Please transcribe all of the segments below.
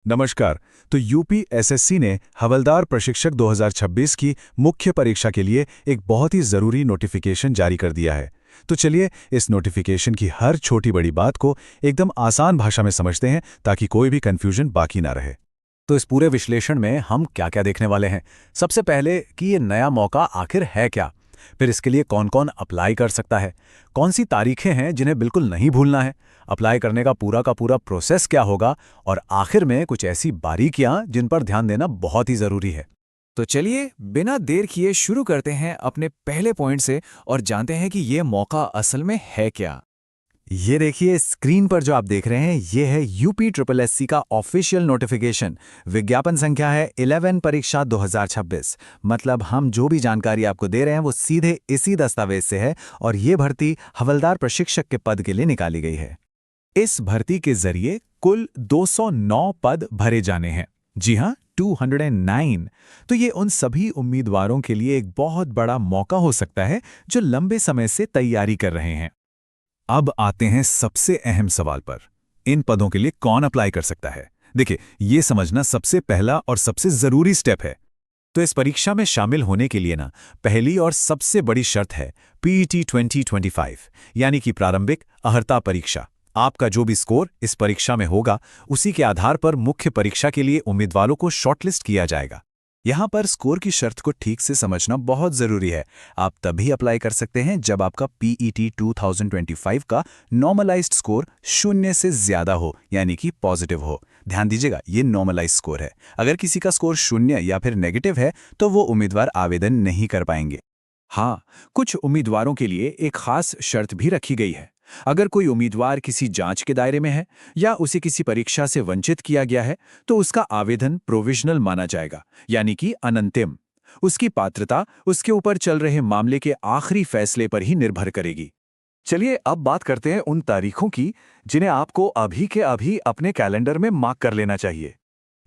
नमस्कार। तो UP SSC ने हवलदार प्रशिक्षक 2026 की मुख्य परीक्षा के लिए एक बहुत ही ज़रूरी नोटिफिकेशन जारी कर दिया है। तो चलिए इस नोटिफिकेशन की हर छोटी बड़ी बात को एकदम आसान भाषा में समझते हैं ताकि कोई भी कन्फ्यूजन बाकी ना रहे। तो इस पूरे विश्लेषण में हम क्या-क्या देखने वाले हैं। सबसे पहले कि ये नया मौका आखिर है क्या, फिर इसके लिए कौन-कौन अप्लाई कर सकता है, कौन सी तारीखें हैं जिन्हें बिल्कुल नहीं भूलना है, अप्लाई करने का पूरा प्रोसेस क्या होगा, और आखिर में कुछ ऐसी बारीकियां जिन पर ध्यान देना बहुत ही जरूरी है। तो चलिए बिना देर किए शुरू करते हैं अपने पहले पॉइंट से और जानते हैं कि ये मौका असल में है क्या। ये देखिए स्क्रीन पर जो आप देख रहे हैं ये है यूपी ट्रिपल एससी का ऑफिशियल नोटिफिकेशन। विज्ञापन संख्या है 11 परीक्षा 2026। मतलब हम जो भी जानकारी आपको दे रहे हैं वो सीधे इसी दस्तावेज से है और ये भर्ती हवलदार प्रशिक्षक के पद के लिए निकाली गई है। इस भर्ती के जरिए कुल 209 पद भरे जाने हैं। जी हाँ, 209। तो ये उन सभी उम्मीदवारों के लिए एक बहुत बड़ा मौका हो सकता है जो लंबे समय से तैयारी कर रहे हैं। अब आते हैं सबसे अहम सवाल पर। इन पदों के लिए कौन अप्लाई कर सकता है? देखिए, ये समझना सबसे पहला और सबसे ज़रूरी स्टेप है। तो इस परीक्षा में शामिल होने के लिए ना पहली और सबसे बड़ी शर्त है पीईटी 2025, यानी कि प्रारंभिक अर्हता परीक्षा। आपका जो भी स्कोर इस परीक्षा में होगा उसी के आधार पर मुख्य परीक्षा के लिए उम्मीदवारों को शॉर्टलिस्ट किया जाएगा। यहाँ पर स्कोर की शर्त को ठीक से समझना बहुत ज़रूरी है। आप तभी अप्लाई कर सकते हैं जब आपका पीईटी 2025 का नॉर्मलाइज्ड स्कोर 0 से ज़्यादा हो, यानी कि पॉजिटिव हो। ध्यान दीजिएगा, ये नॉर्मलाइज्ड स्कोर है। अगर किसी का स्कोर 0 या फिर नेगेटिव है तो वो उम्मीदवार आवेदन नहीं कर पाएंगे। हाँ, कुछ उम्मीदवारों के लिए एक खास शर्त भी रखी गई है। अगर कोई उम्मीदवार किसी जांच के दायरे में है या उसे किसी परीक्षा से वंचित किया गया है तो उसका आवेदन प्रोविजनल माना जाएगा, यानी कि अनंतिम। उसकी पात्रता उसके ऊपर चल रहे मामले के आखिरी फैसले पर ही निर्भर करेगी। चलिए अब बात करते हैं उन तारीखों की जिन्हें आपको अभी के अभी अपने कैलेंडर में मार्क कर लेना चाहिए।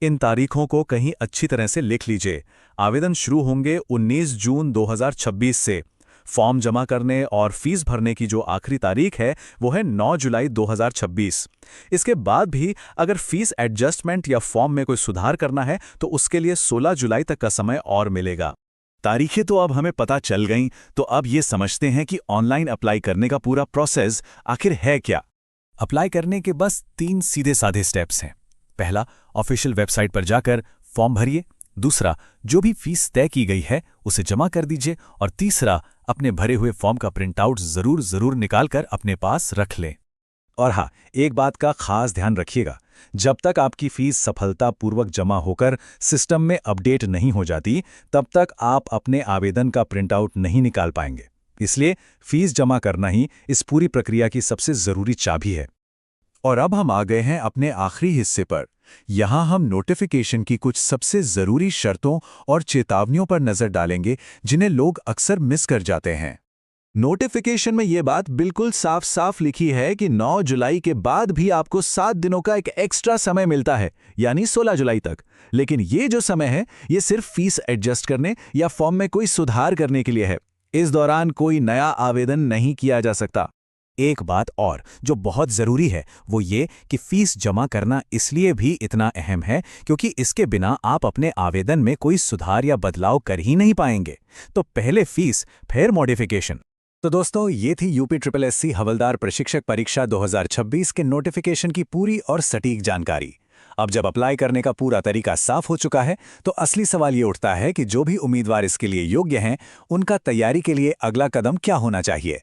इन तारीखों को कहीं अच्छी तरह से लिख लीजिए। आवेदन शुरू होंगे 19 जून 2026 से। फॉर्म जमा करने और फीस भरने की जो आखिरी तारीख है वो है 9 जुलाई 2026। इसके बाद भी अगर फीस एडजस्टमेंट या फॉर्म में कोई सुधार करना है तो उसके लिए 16 जुलाई तक का समय और मिलेगा। तारीखें तो अब हमें पता चल गईं, तो अब ये समझते हैं कि ऑनलाइन अप्लाई करने का पूरा प्रोसेस आखिर है क्या। अप्लाई करने के बस 3 सीधे साधे स्टेप्स हैं। पहला, ऑफिशियल वेबसाइट पर जाकर फॉर्म भरिए। दूसरा, जो भी फीस तय की गई है उसे जमा कर दीजिए। और तीसरा, अपने भरे हुए फॉर्म का प्रिंटआउट जरूर निकालकर अपने पास रख लें। और हाँ, एक बात का खास ध्यान रखिएगा, जब तक आपकी फीस सफलतापूर्वक जमा होकर सिस्टम में अपडेट नहीं हो जाती तब तक आप अपने आवेदन का प्रिंटआउट नहीं निकाल पाएंगे। इसलिए फीस जमा करना ही इस पूरी प्रक्रिया की सबसे जरूरी चाबी है। और अब हम आ गए हैं अपने आखिरी हिस्से पर। यहाँ हम नोटिफिकेशन की कुछ सबसे ज़रूरी शर्तों और चेतावनियों पर नज़र डालेंगे जिन्हें लोग अक्सर मिस कर जाते हैं। नोटिफिकेशन में ये बात बिल्कुल साफ साफ लिखी है कि 9 जुलाई के बाद भी आपको 7 दिनों का एक एक्स्ट्रा समय मिलता है, यानी 16 जुलाई तक। लेकिन ये जो समय है ये सिर्फ फीस एडजस्ट करने या फॉर्म में कोई सुधार करने के लिए है। इस दौरान कोई नया आवेदन नहीं किया जा सकता। एक बात और जो बहुत ज़रूरी है वो ये कि फीस जमा करना इसलिए भी इतना अहम है क्योंकि इसके बिना आप अपने आवेदन में कोई सुधार या बदलाव कर ही नहीं पाएंगे। तो पहले फीस फिर मॉडिफिकेशन। तो दोस्तों, ये थी यूपी ट्रिपल एससी हवलदार प्रशिक्षक परीक्षा 2026 के नोटिफिकेशन की पूरी और सटीक जानकारी। अब जब अप्लाई करने का पूरा तरीका साफ हो चुका है तो असली सवाल ये उठता है कि जो भी उम्मीदवार इसके लिए योग्य हैं उनका तैयारी के लिए अगला कदम क्या होना चाहिए।